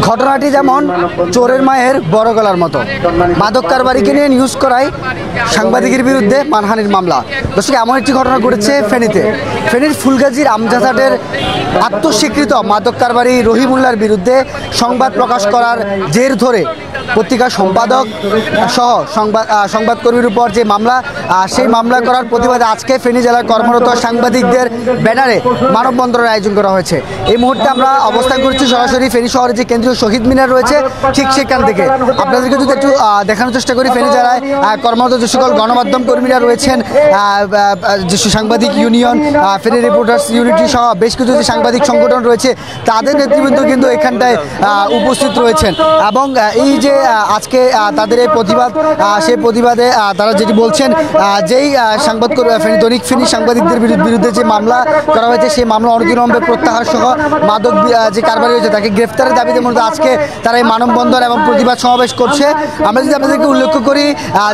ঘটনাটি যেমন চোরের মায়ের বড় গলার মতো। মাদক কারবারিকে নিয়ে নিউজ করায় সাংবাদিকের বিরুদ্ধে মানহানির মামলা। দর্শক, এমন একটি ঘটনা ঘটেছে ফেনীতে। ফেনীর ফুলগাজীর আমজাদহাটের আত্মস্বীকৃত মাদক কারবারি রহিমুল্লার বিরুদ্ধে সংবাদ প্রকাশ করার জের ধরে পত্রিকার সম্পাদক সহ সংবাদকর্মীর উপর যে মামলা, সেই মামলা করার প্রতিবাদে আজকে ফেনী জেলার কর্মরত সাংবাদিকদের ব্যানারে মানববন্ধনের আয়োজন করা হয়েছে। এই মুহূর্তে আমরা অবস্থান করছি সরাসরি ফেনী শহরে যে কেন্দ্রীয় শহীদ মিনার রয়েছে ঠিক সেখান থেকে। আপনাদেরকে যদি একটু দেখানোর চেষ্টা করি, ফেনী জেলায় কর্মরত যে সকল গণমাধ্যম কর্মীরা রয়েছেন, যে সাংবাদিক ইউনিয়ন, ফেনী রিপোর্টার্স ইউনিটি সহ বেশ কিছু যে সাংবাদিক সংগঠন রয়েছে তাদের নেতৃবৃন্দ কিন্তু এখানটায় উপস্থিত রয়েছেন। এবং এই যে আজকে তাদের এই প্রতিবাদ, সেই প্রতিবাদে তারা যেটি বলছেন, যেই দৈনিক ফেনী সাংবাদিকদের বিরুদ্ধে যে মামলা করা হয়েছে সেই মামলা অনতিবিলম্বে প্রত্যাহার সহ মাদক যে কারবারি হয়েছে তাকে গ্রেফতারের দাবিতে মূলত আজকে তারা এই মানববন্ধন এবং প্রতিবাদ সমাবেশ করছে। আমরা যদি আপনাদেরকে উল্লেখ করি,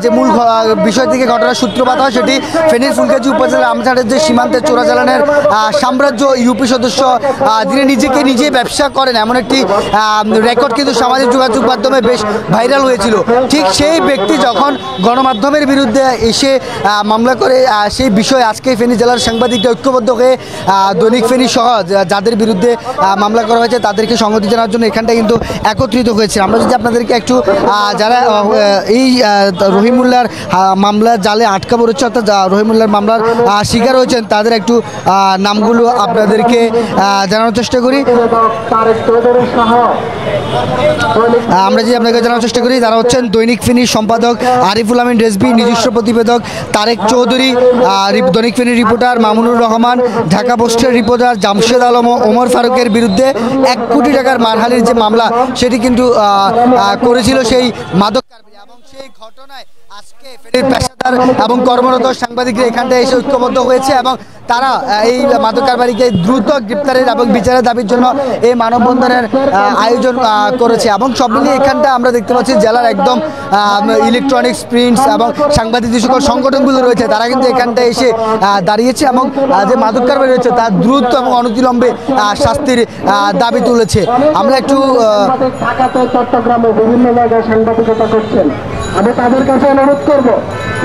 যে মূল বিষয় থেকে ঘটনার সূত্রপাত হয় সেটি ফেনীর ফুলগাজী উপজেলার আমজাদহাটের যে সীমান্তে চোরাচালানের সাম্রাজ্য ইউপি সদস্য যিনি নিজেকে নিজে ব্যবসা করেন এমন একটি রেকর্ড কিন্তু সামাজিক যোগাযোগ মাধ্যমে বেশ ভাইরাল হয়েছিল। ঠিক সেই ব্যক্তি যখন গণমাধ্যমের বিরুদ্ধে এসে মামলা করে, সেই বিষয়ে আজকে ফেনী জেলার সাংবাদিকরা ঐক্যবদ্ধ হয়ে দৈনিক ফেনী সহ যাদের বিরুদ্ধে মামলা করা হয়েছে তাদেরকে সংহতি জানার জন্য এখানটা কিন্তু একত্রিত হয়েছে। আমরা যদি আপনাদেরকে একটু যারা এই রহিমুল্লার মামলার জালে আটকা পড়েছে, অর্থাৎ রহিমুল্লার মামলার শিকার হয়েছেন তাদের একটু নামগুলো আপনাদেরকে জানানোর চেষ্টা করি। আমরা যদি আপনাকে জানানোর চেষ্টা করি, তারা হচ্ছেন দৈনিক ফেনীর সম্পাদক আরিফুল আমিন রেজভী, নিজস্ব প্রতিবেদক তারেক চৌধুরী, দৈনিক ফেনীর রিপোর্টার মামুনুর রহমান, ঢাকা পোস্টের রিপোর্টার জামশেদ আলম ও ওমর ফারুকের বিরুদ্ধে 1 কোটি টাকার মানহানির যে মামলা সেটি কিন্তু করেছিল সেই মাদক কারবারি। এবং সেই ঘটনায় আজকে ফেনীর পেশাদার এবং কর্মরত সাংবাদিকরা এখানটায় এসে ঐক্যবদ্ধ হয়েছে এবং তারা এই মাদক কারবারিকে দ্রুত গ্রেপ্তারের এবং বিচারের দাবির জন্য এই মানববন্ধনের আয়োজন করেছে। এবং সব মিলিয়ে এখানটা আমরা দেখতে পাচ্ছি জেলার একদম ইলেকট্রনিক্স, প্রিন্টস এবং সাংবাদিক যে সকল সংগঠনগুলো রয়েছে তারা কিন্তু এখানটায় এসে দাঁড়িয়েছে এবং যে মাদক কারবারি রয়েছে তার দ্রুত এবং অনতিবিলম্বে শাস্তির দাবি তুলেছে। আমরা একটু চট্টগ্রামে বিভিন্ন জায়গায় সাংবাদিকতা করছেন, আমি তাদের কাছে অনুরোধ করবো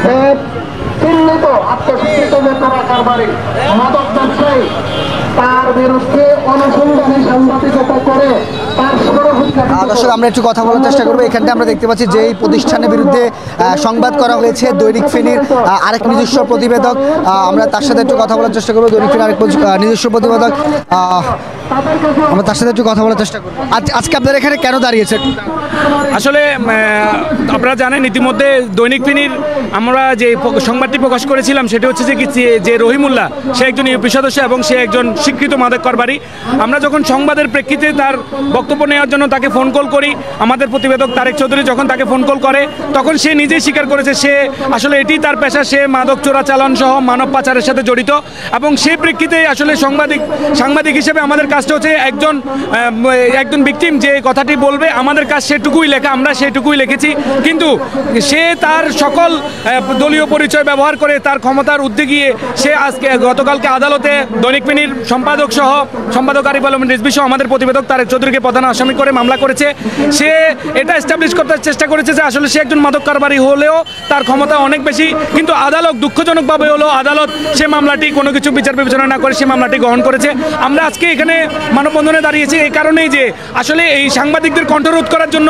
যে চিহ্নিত আত্মস্বীকৃত যে চোরা কারবারি মাদক ব্যবসায়ী তার বিরুদ্ধে অনুসন্ধানী সাংবাদিকতা করে দর্শক, আমরা একটু কথা বলার চেষ্টা করবো। এখানটা আমরা দেখতে পাচ্ছি যে এই প্রতিষ্ঠানের বিরুদ্ধে সংবাদ করা হয়েছে দৈনিক ফেনীর আরেক নিজস্ব প্রতিবেদক, আমরা তার সাথে একটু কথা বলার চেষ্টা করবো। দৈনিক ফেনীর আরেক নিজস্ব প্রতিবেদক, আমরা তার সাথে একটু কথা বলার চেষ্টা করবো। আজকে আপনারা এখানে কেন দাঁড়িয়েছে? আসলে আপনারা জানেন ইতিমধ্যে দৈনিক ফেনীর আমরা যে সংবাদটি প্রকাশ করেছিলাম সেটা হচ্ছে যে রহিমুল্লাহ সে একজন ইউপি সদস্য এবং সে একজন স্বীকৃত মাদক কারবারি। আমরা যখন সংবাদের প্রেক্ষিতে তার বক্তব্য নেওয়ার জন্য তাকে ফোন কল করি, আমাদের প্রতিবেদক তারেক চৌধুরী যখন তাকে ফোন কল করে তখন সে নিজেই স্বীকার করেছে সে আসলে এটি তার পেশা, সে মাদক চোরাচালান সহ মানব পাচারের সাথে জড়িত। এবং সেই প্রেক্ষিতে আসলে সাংবাদিক হিসেবে আমাদের কাজটা হচ্ছে একজন ভিকটিম যে কথাটি বলবে আমাদের কাজ সেটুকুই লেখা, আমরা সেটুকুই লিখেছি। কিন্তু সে তার সকল দলীয় পরিচয় ব্যবহার করে তার ক্ষমতার ঊর্ধ্বে গিয়ে সে আজকে গতকালকে আদালতে দৈনিক ফেনীর সম্পাদক আরিফুল আমিন রেজভী সহ আমাদের প্রতিবেদক তারেক চৌধুরীকে প্রধান আসামি করে মামলা করেছে। সে এটা এস্টাবলিশ করতে চেষ্টা করেছে যে আসলে সে একজন মাদক কারবারি হলেও তার ক্ষমতা অনেক বেশি। কিন্তু আদালত দুঃখজনকভাবে হলো আদালত সে মামলাটি কোনো কিছু বিচার বিবেচনা না করে সে মামলাটি গ্রহণ করেছে। আমরা আজকে এখানে মানববন্ধনে দাঁড়িয়েছি এই কারণেই যে আসলে এই সাংবাদিকদের কণ্ঠরোধ করার জন্য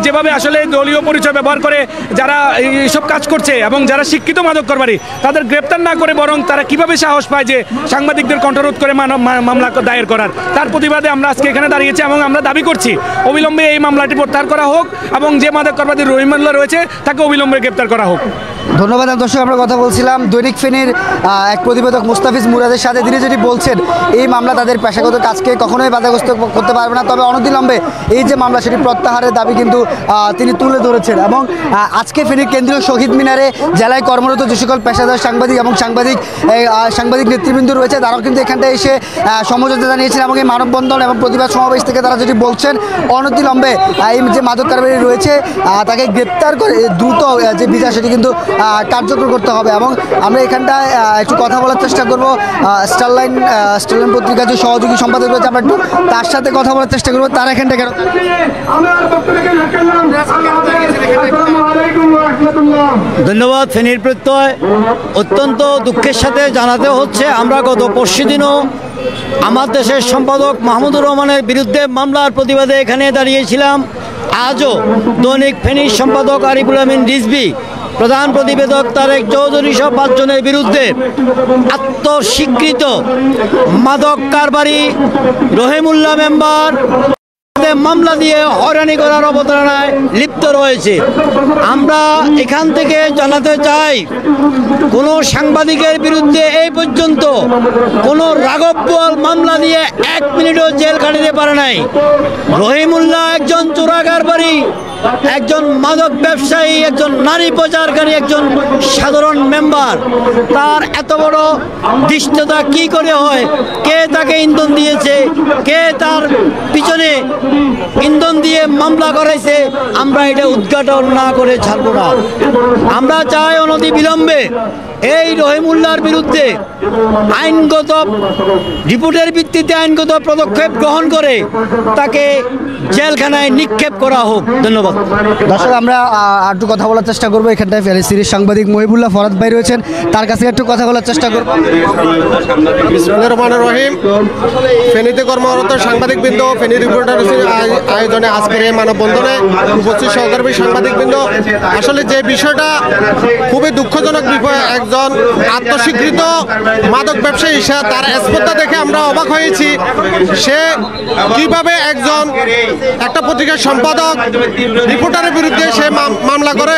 যেভাবে আসলে দলীয় পরিচয় ব্যবহার করে যারা এইসব কাজ করছে এবং যারা শিক্ষিত মাদক কারবারি তাদের গ্রেপ্তার না করে বরং তারা কিভাবে সাহস পায় যে সাংবাদিকদের কণ্ঠরোধ করে মামলা দায়ের করার, তার প্রতিবাদে আমরা আজকে এখানে দাঁড়িয়েছি এবং আমরা দাবি করছি অবিলম্বে এই মামলাটি প্রত্যাহার করা হোক এবং যে মাদক কারবারি রহিমুল্লাহ রয়েছে তাকে অবিলম্বে গ্রেপ্তার করা হোক। ধন্যবাদ। দর্শক, আমরা কথা বলছিলাম দৈনিক ফেনীর এক প্রতিবেদক মুস্তাফিজ মুরাদের সাথে। তিনি যেটি বলছেন এই মামলা তাদের পেশাগত কাজকে কখনোই বাধাগ্রস্ত করতে পারবে না, তবে অনতিবিলম্বে এই যে মামলা সেটি প্রত্যাহারের দাবি কিন্তু তিনি তুলে ধরেছেন। এবং আজকে ফেনীর কেন্দ্রীয় শহীদ মিনারে জেলায় কর্মরত যে সকল পেশাদার সাংবাদিক এবং সাংবাদিক নেতৃবৃন্দ রয়েছে তারাও কিন্তু এখানটায় এসে সমঝোতা জানিয়েছেন এবং এই মানববন্ধন এবং প্রতিবাদ সমাবেশ থেকে তারা যেটি বলছেন অনতিবিলম্বে এই যে মাদক কারবারি রয়েছে তাকে গ্রেপ্তার করে দ্রুত যে বিচার সেটি কিন্তু কার্যকর করতে হবে। এবং আমরা এখানটায় একটু কথা বলার চেষ্টা করব স্টারলাইন পত্রিকার যে সহযোগী সম্পাদক রয়েছে, আমরা একটু তার সাথে কথা বলার চেষ্টা করবো। তার এখানটা কেন ধন্যবাদ। ফেনীর প্রত্যয় অত্যন্ত দুঃখের সাথে জানাতে হচ্ছে, আমরা গত পরশুদিনও আমার দেশের সম্পাদক মাহমুদুর রহমানের বিরুদ্ধে মামলার প্রতিবাদে এখানে দাঁড়িয়েছিলাম। আজও দৈনিক ফেনীর সম্পাদক আরিফুল আমিন রিজভী, প্রধান প্রতিবেদক তারেক চৌধুরী সহ 5 জনের বিরুদ্ধে আত্মস্বীকৃত মাদক কারবারি রহিমুল্লাহ মেম্বার মামলা দিয়ে হয়রানি করার অবতারণায় লিপ্ত রয়েছে। আমরা এখান থেকে জানাতে চাই, কোনো সাংবাদিকের বিরুদ্ধে এই পর্যন্ত কোনো রাঘববোয়াল মামলা দিয়ে 1 মিনিটও জেল কাটাতে পারে নাই। রহিমুল্লাহ একজন চোরা কারবারি, একজন মাদক ব্যবসায়ী, একজন নারী প্রচারকারী, একজন সাধারণ মেম্বার। তার এত বড় দৃষ্টতা কি করে হয়? কে তাকে ইন্ধন দিয়েছে? কে তার পিছনে ইন্ধন দিয়ে মামলা করাইছে? আমরা এটা উদ্ঘাটন না করে ছাড়ব না। আমরা চাই অনতি বিলম্বে এই রহিমুল্লাহর বিরুদ্ধে আইনগত রিপোর্টের ভিত্তিতে আইনগত পদক্ষেপ গ্রহণ করে তাকে জেলখানায় নিক্ষেপ করা হোক। ধন্যবাদ। দর্শক, আমরা একটু কথা বলার চেষ্টা করবো। এখানটায় সিরিজ সাংবাদিক মহিবুল্লাহ ফরাদ ভাই রয়েছেন, তার কাছে একটু কথা বলার চেষ্টা করবো। বিসমিল্লাহির রহমানির রহিম। ফেনীতে কর্মরত সাংবাদিকবৃন্দ, ফেনী রিপোর্টার আয়োজনে আজকের এই মানববন্ধনে উপস্থিত সহকর্মী সাংবাদিকবৃন্দ, আসলে যে বিষয়টা খুবই দুঃখজনক বিষয়, একজন আত্মস্বীকৃত মাদক ব্যবসায়ী, সে তার স্পর্ধা দেখে আমরা অবাক হয়েছি। সে কিভাবে একটা পত্রিকার সম্পাদক রিপোর্টারের বিরুদ্ধে সে মামলা করে।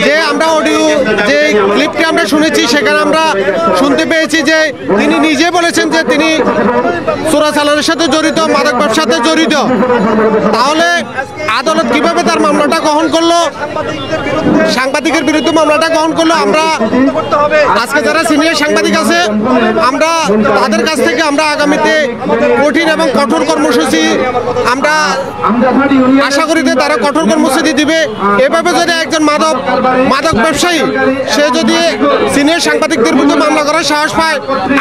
যে আমরা অডিও যে ক্লিপটি আমরা শুনেছি, সেখানে আমরা শুনতে পেয়েছি যে তিনি নিজে বলেছেন যে তিনি চোরাচালানের সাথে জড়িত, মাদক ব্যবসার সাথে জড়িত। তাহলে আদালত কিভাবে তার মামলাটা গ্রহণ করলো, সাংবাদিকের বিরুদ্ধে মামলাটা গ্রহণ করলো? আমরা আজকে যারা সিনিয়র সাংবাদিক আছে, আমরা তাদের কাছ থেকে আমরা আগামীতে কঠিন এবং কঠোর কর্মসূচি আমরা আশা করি যে তারা কঠোর কর্মসূচি দিবে। এভাবে যদি একজন মাদক ব্যবসায়ী সে যদি সিনিয়র সাংবাদিকদের বিরুদ্ধে মামলা করার সাহস পায়,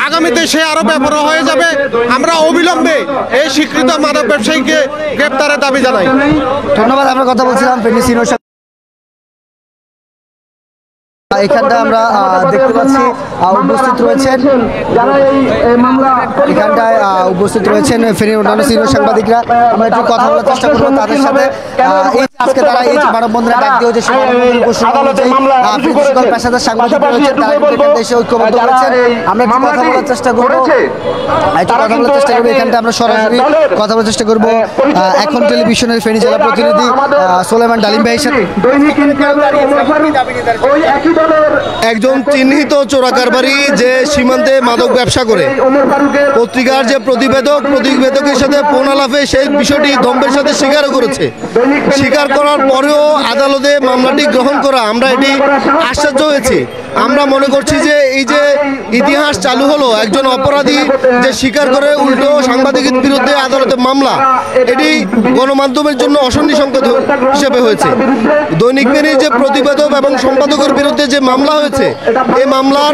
আগামীতে সে আরো বেপরোয়া হয়ে যাবে। আমরা অবিলম্বে এই স্বীকৃত মাদক ব্যবসায়ীকে গ্রেপ্তারের দাবি জানাই। ধন্যবাদ। আমরা কথা বলছিলাম ফেনী সিনিয়র। এখানটা আমরা দেখতে পাচ্ছি উপস্থিত রয়েছেন, এখানটায় উপস্থিত রয়েছেন ফেনীর অন্যান্য সিনিয়র সাংবাদিকরা। আমরা একটু কথা বলার চেষ্টা করবো তাদের সাথে। আজকে তারা এই মানববন্ধনে ডাক দিয়ে সকল পেশাদার সাংবাদিক রয়েছেন, তারা এখানে এসে ঐক্যবদ্ধ হয়েছেন। আমরা একটু কথা বলার চেষ্টা করবো, এখানটা আমরা সরাসরি কথা বলার চেষ্টা করবো এখন টেলিভিশনের ফেনী জেলা প্রতিনিধি সোলেমান ডালিম ভাইয়ের সাথে। একজন চিহ্নিত চোরা কারবারি যে সীমান্তে মাদক ব্যবসা করে, পত্রিকার যে প্রতিবেদকের সাথে ফোন আলাপে সেই বিষয়টি দম্ভের সাথে স্বীকারও করেছে। স্বীকার করার পরেও আদালতে মামলাটি গ্রহণ করা, আমরা এটি আশ্চর্য হয়েছি। আমরা মনে করছি যে এই যে ইতিহাস চালু হলো, একজন অপরাধী যে স্বীকার করে উল্টো সাংবাদিকের বিরুদ্ধে আদালতে মামলা, এটি গণমাধ্যমের জন্য অশনি সংকেত হিসেবে হয়েছে। দৈনিক ফেনীর যে প্রতিবেদক এবং সম্পাদকের বিরুদ্ধে যে মামলা হয়েছে, এই মামলার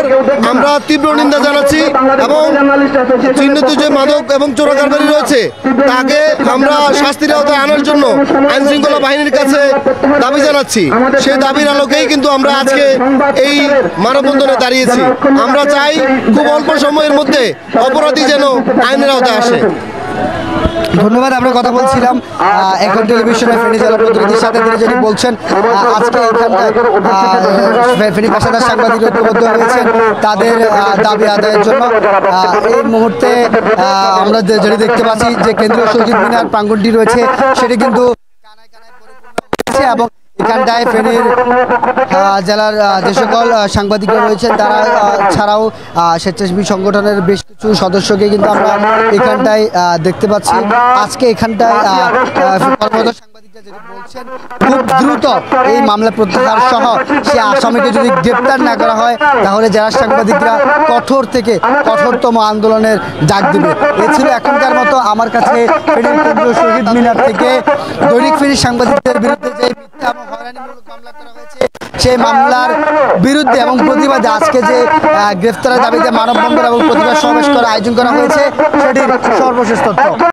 আমরা তীব্র নিন্দা জানাচ্ছি এবং চিহ্নিত যে মাদক এবং চোরা কারবারি রয়েছে তাকে আমরা শাস্তির আওতায় আনার জন্য আইন শৃঙ্খলা বাহিনীর কাছে দাবি জানাচ্ছি। সেই দাবির আলোকেই কিন্তু আমরা আজকে এই মানববন্ধনে দাঁড়িয়েছি। আমরা চাই খুব অল্প সময়ের মধ্যে অপরাধী যেন আইনের আওতায় আসে। ধন্যবাদ। আমরা কথা বলছিলাম এখন টেলিভিশনের ফেনী জেলা প্রতিনিধির সাথে, তিনি যেটি বলছেন আজকে এখানটায় ফেনী পেশাদার সাংবাদিক ঐক্যবদ্ধ হয়েছেন তাদের দাবি আদায়ের জন্য। এই মুহূর্তে আমরা যেটি দেখতে পাচ্ছি যে কেন্দ্রীয় শহীদ মিনার প্রাঙ্গণটি রয়েছে, সেটি কিন্তু এবং এখানটায় ফেনীর জেলার যে সকল সাংবাদিকরা রয়েছেন তারা ছাড়াও স্বেচ্ছাসেবী সংগঠনের বেশ কিছু সদস্যকে কিন্তু আমরা এখানটায় দেখতে পাচ্ছি। আজকে এখানটায় কর্মরত সাংবাদিকরা যেটি বলছেন, খুব দ্রুত এই মামলা প্রত্যাহার সহ সে আসামিকে যদি গ্রেপ্তার না করা হয়, তাহলে যারা সাংবাদিকরা কঠোর থেকে কঠোরতম আন্দোলনের ডাক দেবে। এ ছিল এখনকার মতো আমার কাছে ফেনীর কেন্দ্রীয় শহীদ মিনার থেকে দৈনিক ফেনীর সাংবাদিকদের বিরুদ্ধে যে মিথ্যা হয়রানিমূলক মামলা করা হয়েছে সেই মামলার বিরুদ্ধে এবং প্রতিবাদে আজকে যে গ্রেফতারের দাবিতে মানববন্ধন এবং প্রতিবাদ সমাবেশ করার আয়োজন করা হয়েছে সেটির সর্বশেষ তথ্য।